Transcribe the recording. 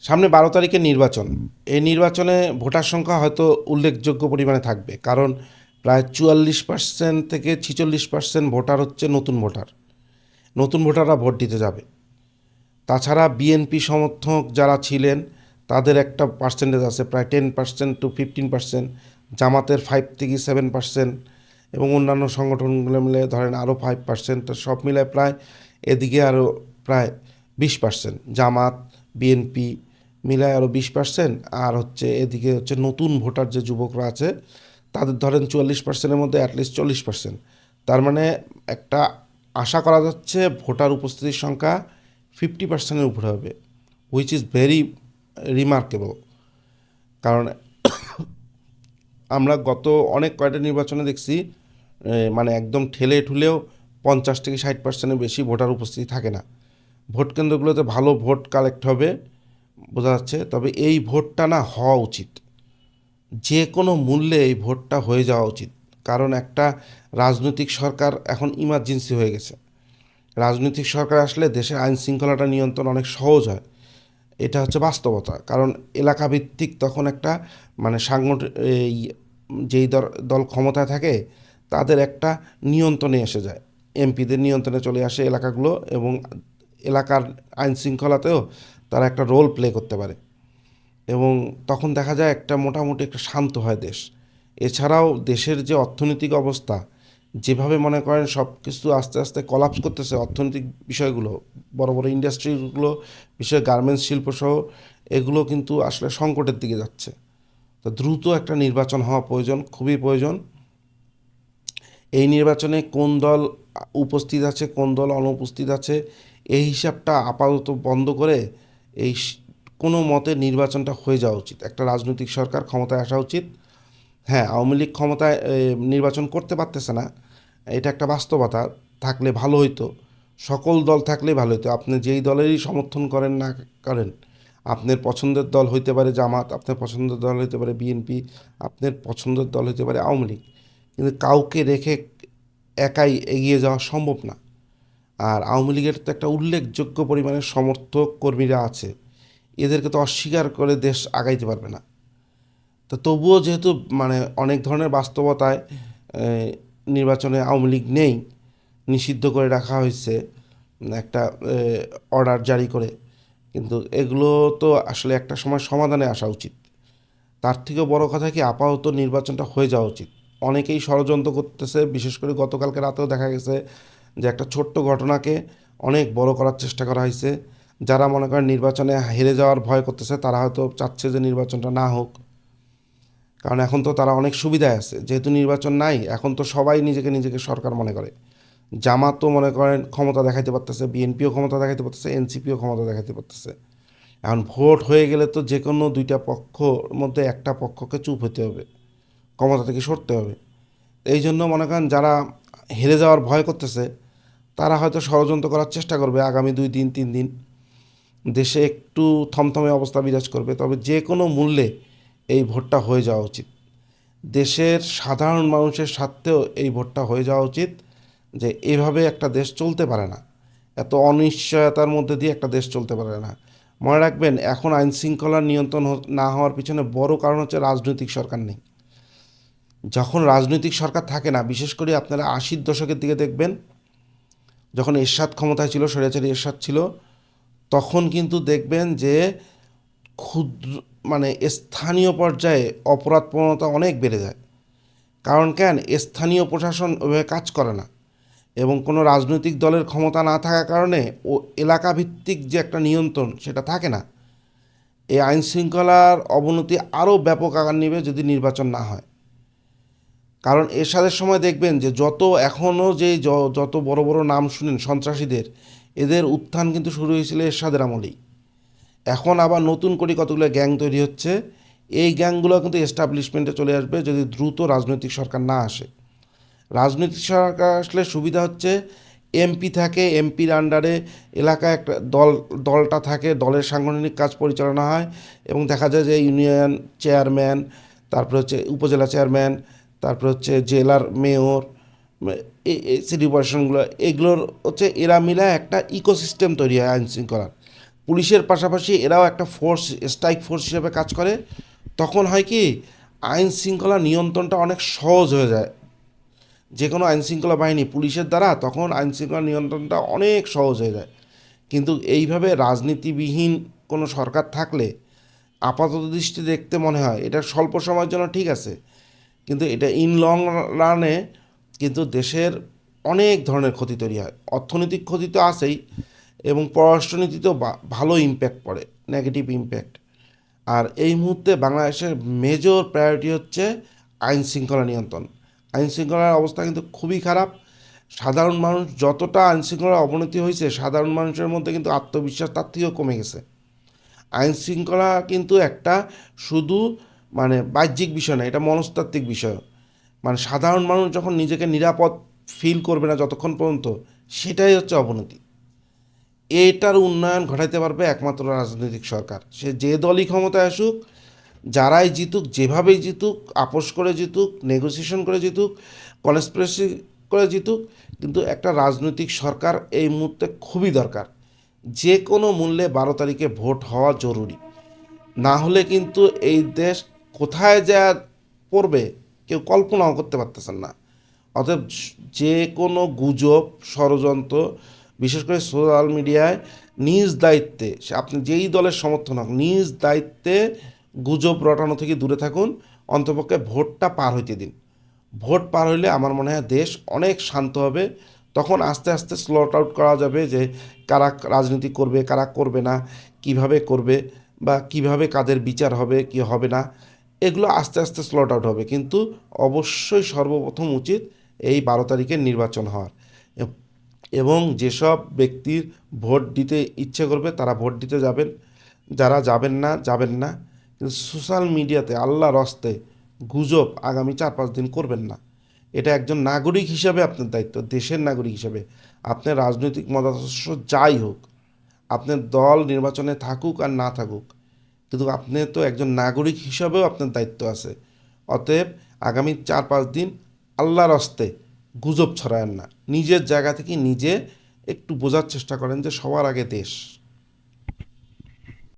সামনে 12 তারিখে নির্বাচন। এই নির্বাচনে ভোটার সংখ্যা হয়তো উল্লেখযোগ্য পরিমাণে থাকবে, কারণ প্রায় 44% থেকে 46% ভোটার হচ্ছে নতুন ভোটার। নতুন ভোটাররা ভোট দিতে যাবে। তাছাড়া বিএনপি সমর্থক যারা ছিলেন তাদের একটা পার্সেন্টেজ আছে, প্রায় 10% টু 15%। জামাতের 5 থেকে 7%, এবং অন্যান্য সংগঠনগুলো মিলে ধরেন আরও 5%। সব মিলায় প্রায় এদিকে আরও প্রায় 20%। জামাত, বিএনপি মিলায় আরও 20%। আর হচ্ছে এদিকে হচ্ছে নতুন ভোটার যে যুবকরা আছে তাদের ধরেন 44%-এর মধ্যে অ্যাটলিস্ট 40%। তার মানে একটা আশা করা যাচ্ছে ভোটার উপস্থিতির সংখ্যা 50%-এর উপরে হবে, হুইচ ইজ ভেরি রিমার্কেবল। কারণ আমরা গত অনেক কয়টা নির্বাচনে দেখছি মানে একদম ঠেলে ঠুলেও 50 থেকে 60%-এর বেশি ভোটার উপস্থিতি থাকে না। ভোট কেন্দ্রগুলোতে ভালো ভোট কালেক্ট হবে বোঝা যাচ্ছে, তবে এই ভোটটা না হওয়া উচিত। যে কোনো মূল্যে এই ভোটটা হয়ে যাওয়া উচিত, কারণ একটা রাজনৈতিক সরকার এখন ইমার্জেন্সি হয়ে গেছে। রাজনৈতিক সরকার আসলে দেশের আইন শৃঙ্খলাটা নিয়ন্ত্রণ অনেক সহজ হয়। এটা হচ্ছে বাস্তবতা, কারণ এলাকা ভিত্তিক তখন একটা মানে এই যেই দল ক্ষমতায় থাকে তাদের একটা নিয়ন্ত্রণে এসে যায়, এমপিদের নিয়ন্ত্রণে চলে আসে এলাকাগুলো, এবং এলাকার আইন শৃঙ্খলাতেও তারা একটা রোল প্লে করতে পারে, এবং তখন দেখা যায় একটা মোটামুটি একটা শান্ত হয় দেশ। এছাড়াও দেশের যে অর্থনৈতিক অবস্থা, যেভাবে মনে করেন সব কিছু আস্তে আস্তে কলাপস করতেছে অর্থনৈতিক বিষয়গুলো, বড় বড় ইন্ডাস্ট্রিগুলো, বিশেষ গার্মেন্টস শিল্পসহ, এগুলো কিন্তু আসলে সংকটের দিকে যাচ্ছে। তো দ্রুত একটা নির্বাচন হওয়া প্রয়োজন, খুবই প্রয়োজন। এই নির্বাচনে কোন দল উপস্থিত আছে, কোন দল অনুপস্থিত আছে, এই হিসাবটা আপাতত বন্ধ করে এই কোনো মতে নির্বাচনটা হয়ে যাওয়া উচিত। একটা রাজনৈতিক সরকার ক্ষমতায় আসা উচিত। হ্যাঁ, আওয়ামী লীগ ক্ষমতায় নির্বাচন করতে পারতেছে না, এটা একটা বাস্তবতা। থাকলে ভালো হইতো, সকল দল থাকলেই ভালো হতো। আপনি যেই দলেরই সমর্থন করেন না করেন, আপনার পছন্দের দল হইতে পারে জামাত, আপনার পছন্দের দল হইতে পারে বিএনপি, আপনার পছন্দের দল হইতে পারে আওয়ামী লীগ, কিন্তু কাউকে রেখে একাই এগিয়ে যাওয়া সম্ভব না। আর আওয়ামী লীগের তো একটা উল্লেখযোগ্য পরিমাণের সমর্থক কর্মীরা আছে, এদেরকে তো অস্বীকার করে দেশ আগাইতে পারবে না। তো তবুও যেহেতু মানে অনেক ধরনের বাস্তবতায় নির্বাচনে আওয়ামী লীগ নেই, নিষিদ্ধ করে রাখা হয়েছে একটা অর্ডার জারি করে, কিন্তু এগুলো তো আসলে একটা সময় সমাধানে আসা উচিত। তার থেকেও বড় কথা কি, আপাতত নির্বাচনটা হয়ে যাওয়া উচিত। অনেকেই ষড়যন্ত্র করতেছে, বিশেষ করে গতকালকে রাতেও দেখা গেছে যে একটা ছোট্ট ঘটনাকে অনেক বড় করার চেষ্টা করা হয়েছে। যারা মনে করেন নির্বাচনে হেরে যাওয়ার ভয় করতেছে, তারা হয়তো চাচ্ছে যে নির্বাচনটা না হোক, কারণ এখন তো তারা অনেক সুবিধায় আছে, যেহেতু নির্বাচন নাই এখন তো সবাই নিজেকে নিজেকে সরকার মনে করে। জামাতও মনে করেন ক্ষমতা দেখাইতে পারতেছে, বিএনপিও ক্ষমতা দেখাইতে পারতেছে, এনসিপিও ক্ষমতা দেখাইতে পারতেছে। এখন ভোট হয়ে গেলে তো যে কোনো দুইটা পক্ষর মধ্যে একটা পক্ষকে চুপ হতে হবে, ক্ষমতা থেকে সরতে হবে। এই জন্য মনে করেন যারা হেরে যাওয়ার ভয় করতেছে, তারা হয়তো ষড়যন্ত্র করার চেষ্টা করবে আগামী 2 দিন 3 দিন, দেশে একটু থমথমে অবস্থা বিরাজ করবে। তবে যে কোনো মূল্যে এই ভোটটা হয়ে যাওয়া উচিত। দেশের সাধারণ মানুষের স্বার্থেও এই ভোটটা হয়ে যাওয়া উচিত, যে এভাবে একটা দেশ চলতে পারে না, এত অনিশ্চয়তার মধ্যে দিয়ে একটা দেশ চলতে পারে না। মনে রাখবেন, এখন আইন শৃঙ্খলার নিয়ন্ত্রণ না হওয়ার পিছনে বড় কারণ হচ্ছে রাজনৈতিক সরকার নেই। যখন রাজনৈতিক সরকার থাকে না, বিশেষ করে আপনারা 80-র দশকের দিকে দেখবেন, যখন এরশাদ ক্ষমতায় ছিল, স্বৈরাচারী এরশাদ ছিল, তখন কিন্তু দেখবেন যে ক্ষুদ্র মানে স্থানীয় পর্যায়ে অপরাধ প্রবণতা অনেক বেড়ে যায়। কারণ কেন, স্থানীয় প্রশাসন ওইভাবে কাজ করে না, এবং কোনো রাজনৈতিক দলের ক্ষমতা না থাকার কারণে ও এলাকা ভিত্তিক যে একটা নিয়ন্ত্রণ সেটা থাকে না। এই আইন শৃঙ্খলার অবনতি আরও ব্যাপক আকার নেবে যদি নির্বাচন না হয়। কারণ এরশাদের সময় দেখবেন যে যত এখনও যে যত বড় বড় নাম শুনেন সন্ত্রাসীদের, এদের উত্থান কিন্তু শুরু হয়েছিল এরশাদের আমলেই। এখন আবার নতুন করে কতগুলো গ্যাং তৈরি হচ্ছে। এই গ্যাংগুলো কিন্তু এস্টাবলিশমেন্টে চলে আসবে যদি দ্রুত রাজনৈতিক সরকার না আসে। রাজনৈতিক সরকার আসলে সুবিধা হচ্ছে, এমপি থাকে, এমপির আন্ডারে এলাকায় একটা দলটা থাকে, দলের সাংগঠনিক কাজ পরিচালনা হয়, এবং দেখা যায় যে ইউনিয়ন চেয়ারম্যান, তারপরে হচ্ছে উপজেলা চেয়ারম্যান, তারপরে হচ্ছে জেলার মেয়র, সিটি কর্পোরেশনগুলো, এগুলোর হচ্ছে এরা মিলে একটা ইকোসিস্টেম তৈরি হয় আইন শৃঙ্খলার। পুলিশের পাশাপাশি এরাও একটা ফোর্স, স্ট্রাইক ফোর্স হিসেবে কাজ করে, তখন হয় কি আইন শৃঙ্খলা নিয়ন্ত্রণটা অনেক সহজ হয়ে যায়। যে কোনো আইন শৃঙ্খলা বাহিনী পুলিশের দ্বারা তখন আইন শৃঙ্খলা নিয়ন্ত্রণটা অনেক সহজ হয়ে যায়। কিন্তু এইভাবে রাজনীতিবিহীন কোনো সরকার থাকলে আপাতত দৃষ্টি দেখতে মনে হয় এটা স্বল্প সময়ের জন্য ঠিক আছে, কিন্তু এটা ইন লং রানে কিন্তু দেশের অনেক ধরনের ক্ষতি তৈরি হয়। অর্থনৈতিক ক্ষতি তো আছেই, এবং পররাষ্ট্রনীতিতেও ভালো ইম্প্যাক্ট পড়ে, নেগেটিভ ইম্প্যাক্ট। আর এই মুহূর্তে বাংলাদেশের মেজর প্রায়োরিটি হচ্ছে আইন শৃঙ্খলা নিয়ন্ত্রণ। আইন শৃঙ্খলার অবস্থা কিন্তু খুবই খারাপ। সাধারণ মানুষ যতটা আইন শৃঙ্খলার অবনতি হয়েছে, সাধারণ মানুষের মধ্যে কিন্তু আত্মবিশ্বাস তার থেকেও কমে গেছে। আইন শৃঙ্খলা কিন্তু একটা শুধু মানে বাহ্যিক বিষয় না, এটা মনস্তাত্ত্বিক বিষয়। মানে সাধারণ মানুষ যখন নিজেকে নিরাপদ ফিল করবে না যতক্ষণ পর্যন্ত, সেটাই হচ্ছে অবনতি। এটার উন্নয়ন ঘটাইতে পারবে একমাত্র রাজনৈতিক সরকার। সে যে দলই ক্ষমতায় আসুক, যারাই জিতুক, যেভাবেই জিতুক, আপোষ করে জিতুক, নেগোসিয়েশন করে জিতুক, কনস্পিরেসি করে জিতুক, কিন্তু একটা রাজনৈতিক সরকার এই মুহূর্তে খুবই দরকার। যে কোনো মূল্যে 12 তারিখে ভোট হওয়া জরুরি। না হলে কিন্তু এই দেশ কোথায় যা পড়বে কেউ কল্পনাও করতে পারতেছেন না। অতএব যে কোনো গুজব, ষড়যন্ত্র, বিশেষ করে সোশ্যাল মিডিয়ায় নিজ দায়িত্বে, আপনি যেই দলের সমর্থন হোক, নিজ দায়িত্বে গুজব রটানো থেকে দূরে থাকুন। অন্তপক্ষে ভোটটা পার হইতে দিন। ভোট পার হইলে আমার মনে হয় দেশ অনেক শান্ত হবে। তখন আস্তে আস্তে স্লট আউট করা যাবে যে কারা রাজনীতি করবে, কারা করবে না, কিভাবে করবে, বা কিভাবে কাদের বিচার হবে, কি হবে না, এগুলো আস্তে আস্তে স্লট আউট হবে। কিন্তু অবশ্যই সর্বপ্রথম উচিত এই 12 তারিখের নির্বাচন হওয়ার। এবং যেসব ব্যক্তির ভোট দিতে ইচ্ছে করবে তারা ভোট দিতে যাবেন, যারা যাবেন না যাবেন না। কিন্তু সোশ্যাল মিডিয়াতে আল্লাহর হস্তে গুজব আগামী 4-5 দিন করবেন না। এটা একজন নাগরিক হিসাবে আপনার দায়িত্ব, দেশের নাগরিক হিসাবে। আপনার রাজনৈতিক মতাদর্শ যাই হোক, আপনার দল নির্বাচনে থাকুক আর না থাকুক, কিন্তু আপনি তো একজন নাগরিক হিসাবেও আপনার দায়িত্ব আছে। অতএব আগামী 4-5 দিন আল্লাহর হস্তে গুজব ছড়ায়েন না। নিজের জায়গা থেকে নিজে একটু বোঝার চেষ্টা করেন যে সবার আগে দেশ।